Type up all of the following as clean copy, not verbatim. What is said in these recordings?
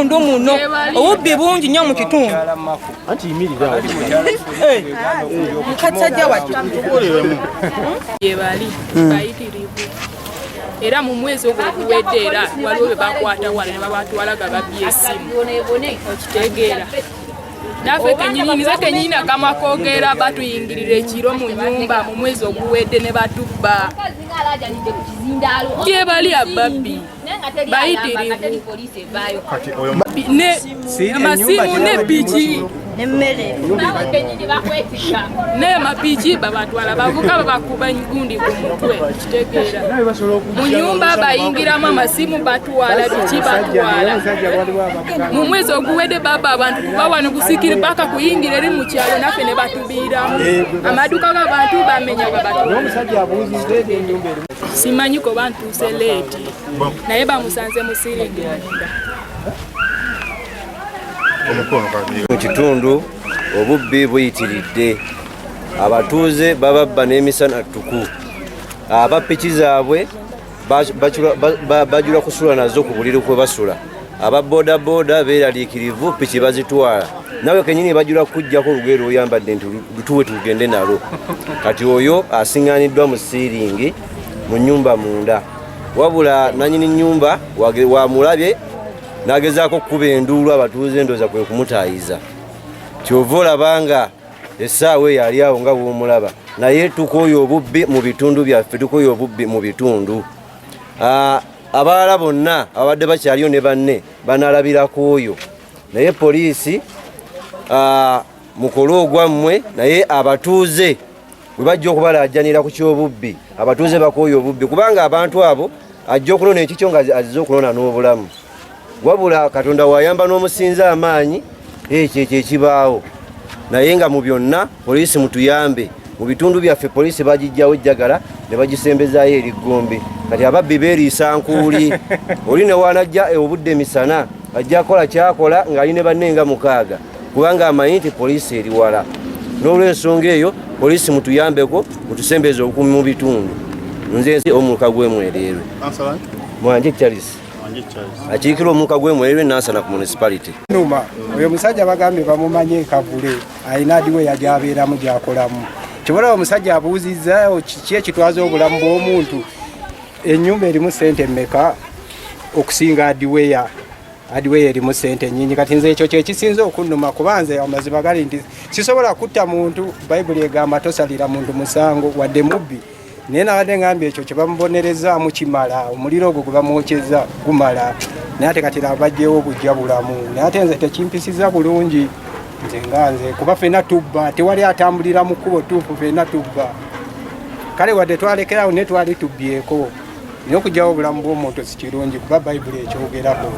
Ndo muno obubbi bungi nnyo mu kitundu. Anti yimirira. Mukasajja watu. Yebali bayitirivu. Era mu mwezi ogw'okuwedde era waliwo be bakwata wala ne babatwalaga babbye essimu. Okitegeera. Naffe kenyini nakama koogera batuyingirira ekiro mu nnyumba mu mwezi oguwedde ne batubba. Yebali ababbi bayitirivu. Amasimu ne piki Nemmere. Ne mapiki babatwala bavuka babakuba gundi ku mutwe kitegeera. Mu nyumba bayingiramu amasimu batwala biki batwala. Mu mwezi oguwedde baba abantu bawana kusikira paka kuyingira eri mu kyalo naffe ne batubiiramu. Amaduka g'abantu bamenya babatwala. Simanyi ko bantuuse leeti naye bamusanze musiringi. Mu kitundu obubbi buyitiridde abatuuze bababba n'emisana ttuku abapiki zaabwe bajula kusula nazo ku buliri kwe basula ababoodaboda beeraliikirivu piki bazitwala nawe kenyini bajula kujjako olugero oyambadde nti lutuwe tugende nalo kati oyo asiŋŋaaniddwa mu siiringi mu nnyumba munda wabula nanyini nnyumba wamulabye nagezaako kukuba enduulu abatuuze ndoza kwe kumutaayiza kyova olabanga essaawa eyo ali awo nga bw'omulaba naye tukooya obubbi mu bitundu byaffe tukooya obubbi mu bitundu abalala bonna abadde bakyaliyo ne banne banaalabirako oyo naye poliisi mukole ogwammwe naye abatuuze bwe bajja okubalaajanira ku kyobubbi abatuuze bakooya obubbi kubanga abantu abo ajja okunona ekikyo nga azze okunona n'obulamu wabula Katonda wayamba n'omusinza amaanyi ekyo ekibaawo naye nga mu byonna poliisi mutuyambe mu bitundu byaffe poliisi bagijjawo ddagala ne bagisembezaayo eri Gombe kati ababbi beeriisa nkuuli oli ne wanajja obudde misana ajja kola kyakola ng'ali ne banne nga 6 kubanga amanyi nti poliisi eri wala n'olw'ensonga eyo poliisi mutuyambeko mutusembeze obukuumi mu bitundu nze omuluka gw'emwereerwe mwanje Charles akiikira omuka gw'emwereerwe Nansana ku municipality numa oyo musajja bagambye bamumanye Kavule alina adiwe yajabeeramu gyakolamu kibula omusajja abuuzizza kiki ekitwaza obulamu bw'omuntu ennyumba erimu ssente mmeka okusinga adiweya erimu ssente nnyingi kati nze ekyo kyekisinza okunnuma kubanze amazima gali nti sisobola kutta muntu bayibuli egamba tosalira muntu musango wadde mubbi naye nabadde ngambye ekyo kye bamubonerezaamu kimala omuliro ogwo gwe bamwokyeza gumala naye ate kati bajjewo obujja bulamu naye ate nze tekimpisiza bulungi nze nganze kuba ffenna tubba tewali atambulira mu kkubo tuufu ffenna tubba kale wadde twalekerawo naye twali tubbyeko naye okugyawo obulamu bw'omuntu si kirungi kuba bayibuli ekyogerako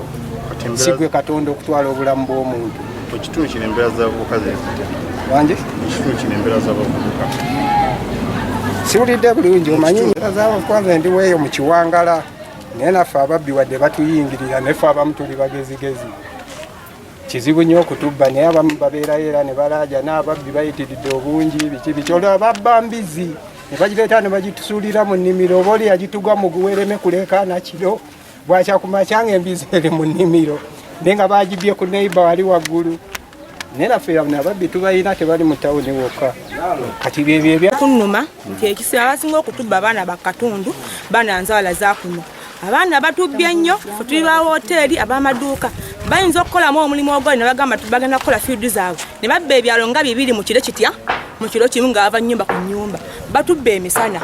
sigwe Katonda okutwala obulamu bw'omuntu ekitundu kino embeera z'abavubuka wange ekitundu kino embeera z'abavubuka siwulidde bulungi omanyi zaawo kwanza ndi weeyo mu kiwangala naye naffe ababbi wadde batuyingirira naffe abamu tuli bagezigezi kizibu nnyo okutubba naye abamu babeerayo era ne balaaja n'ababbi bayitiridde obungi biki olaba babba mbizi ne bagireeta ne bagitusuulira mu nnimiro oba oli yagitugwa mu guwereme kulekaana kiro bwakya ku makyanga embizi eri mu nnimiro naye nga bagibbye ku neiba wali waggulu naye naffe ababbi tubalina tebali mu tawuni wokka kati byebyo ebyakunnuma nti ekiseera abasinga okutubba abaana bakatundu baana nzawala zakuno abaana batubbye nnyo fe tuli ba woteeri ab'amaduuka bayinza okukolamu omulimu ogwali ne bagamba bagenda kukola fiidi zaabwe ne babba ebyalo nga 2 mu kiro kitya mu kiro kimu nga bava nnyumba ku nnyumba batubba emisana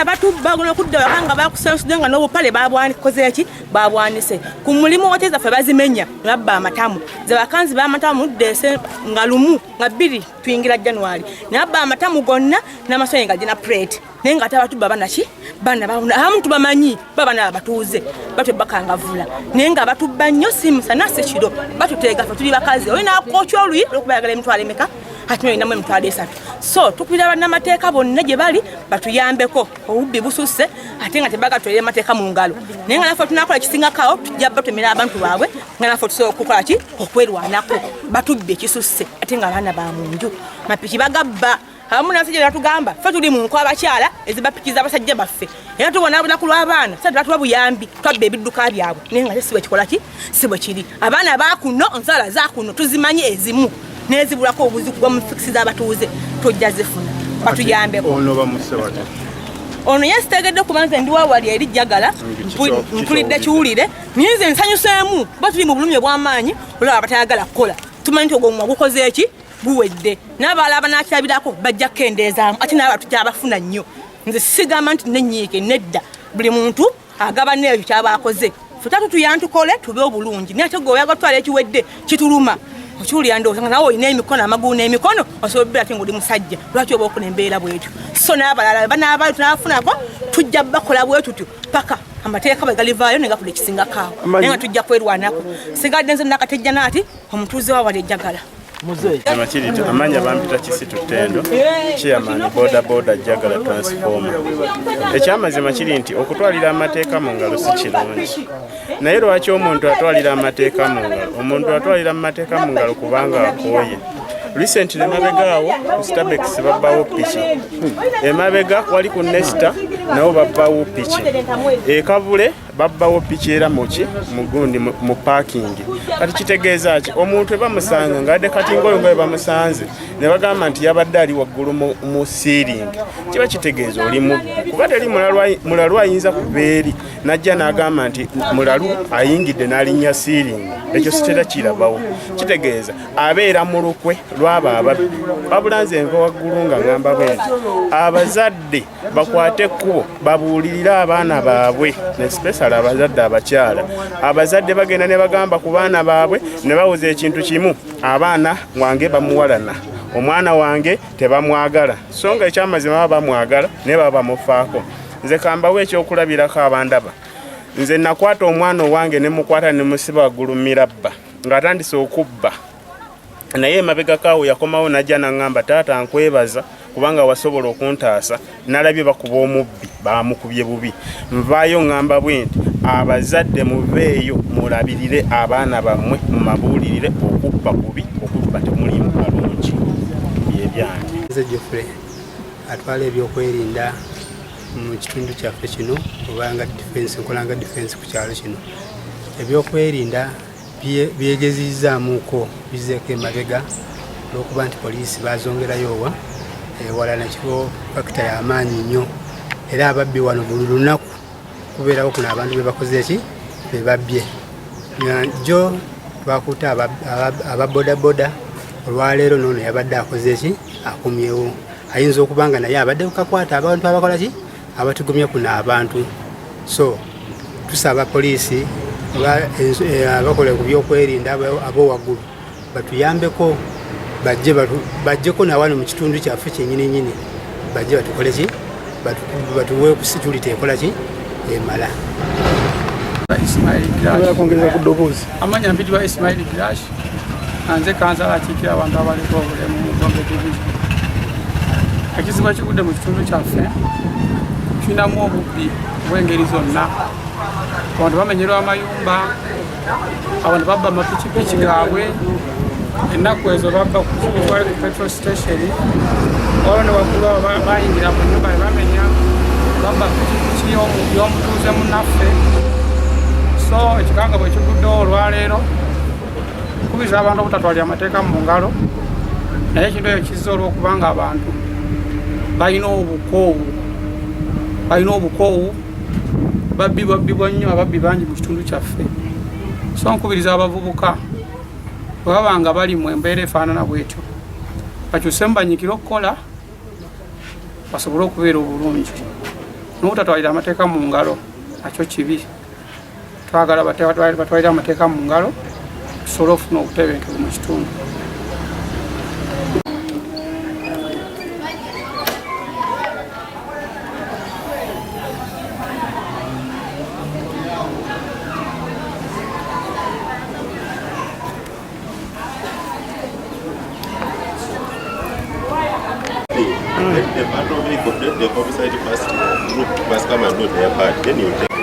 batubba bagenda okudda waka nga bakusensudde nga n'obupale babwanikoze eki babwanise ku mulimu wote zaffe bazimenya ne babba amatamu ze bakanzi b'amatamu dese nga 1 nga 2 tuyingira January ne babba amatamu gonna n'amasonyi nga gina plate naye nga ate abatubba baana abamu tubamanyi babana abatuuze batwebakangavula naye nga batubba nnyo si musana si kiro batuteega ffe tuli bakazi oli n'akookya oluyi lw'okubayagala emitwalo emeka ati nolinamu emitwalo 3 so tukubira bannamateeka bonna gye bali batuyambeko obubbi bususse ate nga tebagatwalira amateeka mu ngalo naye nga naffe tunakola ekisingakawo tujja batemera abantu baabwe nga naffe tusobola okukola ki okwerwanako batubbi ekisusse ate nga abaana ba mu nju mapiki bagabba abamu n'abasajja batugamba ffe tuli mu nko abakyala ezibapikiza abasajja baffe era tubonabona ku lw'abaana sa tubatuwa buyambi twabba ebidduka byabwe naye nga si bwe kikola ki si bwe kiri abaana baakuno nsala zaakuno tuzimanyi ezimu n'ezibulako obuziku bwa mufikisiza abatuuze tujja zifuna batuyambeko ono bamuse bati ono yesitegedde okuba nze ndi waawali eri ddagala mpulidde kiwulire naye nze nsanyuseemu kuba tuli mu bulumi obw'amaanyi olaba abatayagala kukola tumanyi nti ogwomumwa gukoze eki guwedde n'abalala banakirabirako bajja kukendeezaamu ate naaba tukyabafuna nnyo nze sigamba nti nenyiike nedda buli muntu agaba n'ebyo kyabaakoze ffe tatutuyantukole tube obulungi naye ate gwe oyaga tutwala ekiwedde kituluma okiwulira ndowooza nga nawe olina emikono amagulu n'emikono osobola obeera ate ngaoli musajja lwaki oba okuna embeera bwetyo so n'abalala banaabaali tunabafunako tujja bakola bwe tutyo paka amateeka bwe galivaayo ne gakula ekisingakaawo naye nga tujja kwerwanako sigadde nze nakatejja naati omutuuze wawali ejjagala Makiriti amanya bampita Kisitu Ttendo chairman boda ddagala transformer ekyamazima kiri nti okutwalira amateeka mu ngalo si kirungi naye lwaki omuntu atwalira amateeka mu ngalo omuntu atwalira amateeka mu ngalo kubanga akooye recently emabegaawo ku Starbucks babbawo piki emabega wali ku Nesta nabo babbawo piki ekavule babbawo piki era muki mugundi mu parking kati kitegeeza ki omuntu bamusanga ngade kati ngoyo bamusanze ne bagamba nti yabadde ali waggulu mu ceiling kiba kitegeeza oli mubbi kuba teri mulalu ayinza kubeeri najja n'agamba nti mulalu ayingidde n'alinnya ceiling ekyo sitera kirabawo kitegeeza abeera mu lukwe lwaba ababbi babulanze enva waggulu nga ngamba bwenti abazadde bakwate ekkubo babuulirire abaana baabwe especially abazadde abakyala abazadde bagenda ne bagamba ku baana baabwe ne bawoza ekintu kimu abaana wange bamuwalana omwana wange tebamwagala so nga ekyamazima baba bamwagala ne baba bamufaako nze kambawo ekyokulabirako abandaba nze nakwata omwana owange ne mukwata ne musiba waggulu mirabba ng'atandise okubba naye emabega kaawo yakomawo najja n'aŋŋamba taata nkwebaza kubanga wasobola okuntaasa nalabye bakuba omubbi bamukubye bubi nvaayo ŋŋamba bwenti abazadde muveeyo mulabirire abaana bammwe mu mabuulirire okubba kubi okubba temulimu kalungi byebyange nze Geoffrey atwala ebyokwerinda mu kitundu kyaffe kino obanga defense nkolanga defense ku kyalo kino ebyokwerinda byegezizaamuuko bizeeko emabega olwokuba nti poliisi bazongerayo wa wala nakibo fakita y'amaanyi nnyo era ababbi wano buli lunaku kubeerawo kuno abantu bebakoze eki bebabbye jo twakuta ababodaboda olwaleero noono yabadde akoze eki akumyewo ayinza okuba nga naye abadde kukakwata abantu abakola ki abatugumya kuno abantu so tusaba poliisi abakola ku byokwerinda ab'owaggulu batuyambeko bajjeko nawano mu kitundu kyaffe kyennyini bajje batukole ki batuwe ku security ekola ki emala amanya mpitibwa Ismail Grash anze kansala akiikira abantu abaliko obulemu mu Gombe division ekizibu ekigudde mu kitundu kyaffe tulinamu obubbi obw'engeri zonna abantu bamenyerwa amayumba abantu babba amapikipiki gaabwe ennaku ezo babba kutwale ku petrol station olwo ne waggulu bayingira mu nyumba ne bamenya babba pikipiki y'omutuuze munnaffe so ekikanga bwe kiguddewo olwaleero kubiriza abantu obutatwalira amateeka mu ngalo naye ekintu ekyo kizza olw'okubanga abantu balina obukoowu babbibwa nnyo ababbi bangi mu kitundu kyaffe so nkubiriza abavubuka bwe baba nga bali mu embeera efaanana bwetyo bakyusemu banyikire okukola basobole okubeera obulungi n'obutatwalira amateeka mu ngalo nakyo kibi twagala batwalire amateeka mu ngalo tusobole okufuna obutebenkevu mu kitundu. The battle will the homicide first group must come and do their part. Then you take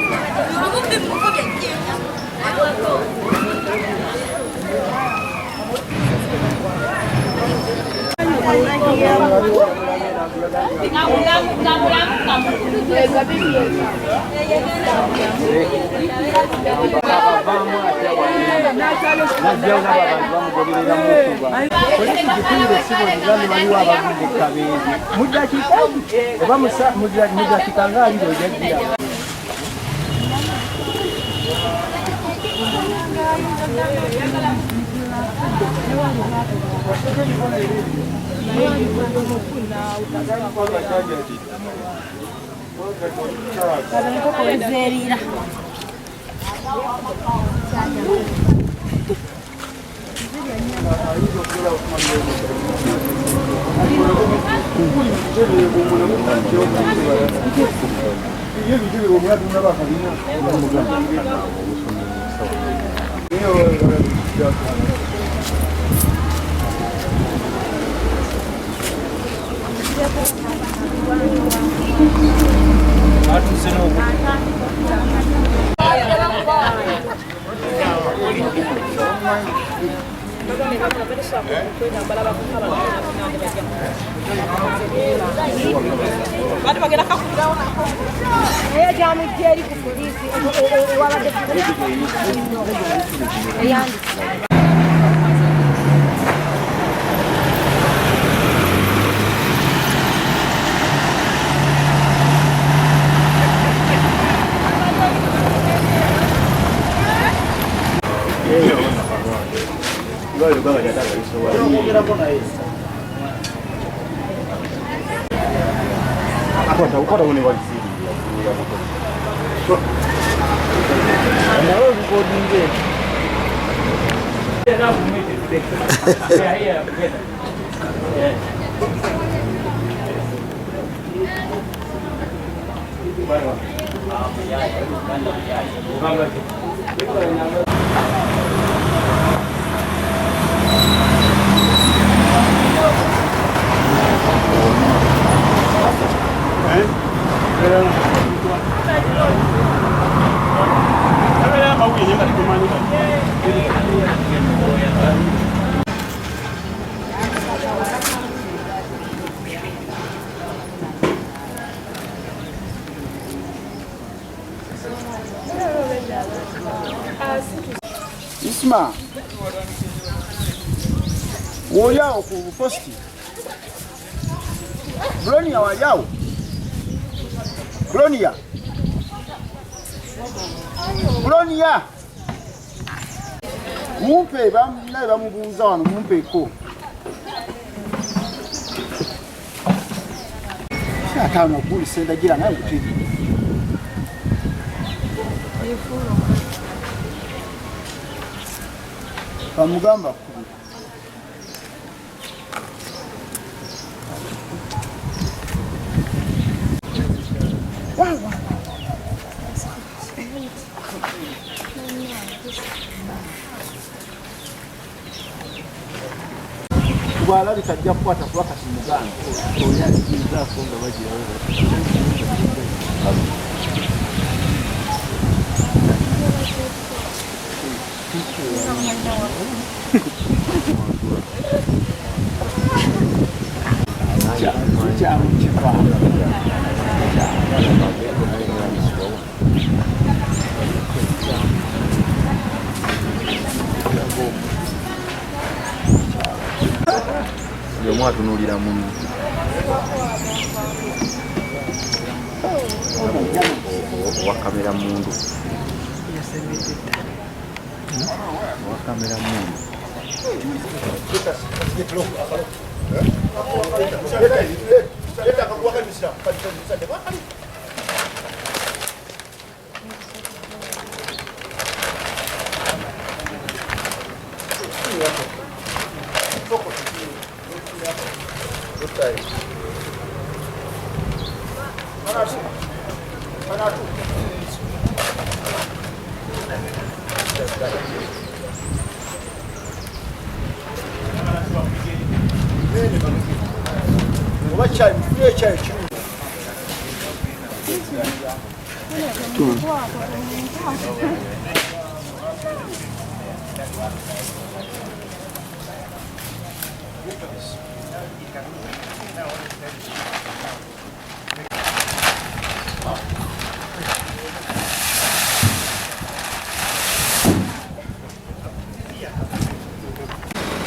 Isma, woyao ku posti. Bronia wajao. Bronia. Bronia. Mumpe bamna bamubuza wano mumpe ko. Shaka na kuli senda gira nayo kutigi. Bamugamba kubi. Wala likajja kukwata kwa kasimuganda oyakiza konga bagira Mwatunulira muno wakamera mundu wakamera mundu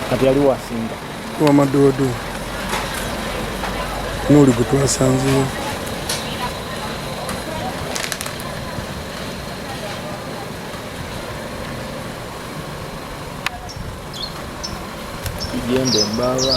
kati yali wasinga wamadodo noli gwe twasanzeewo kigende mbaba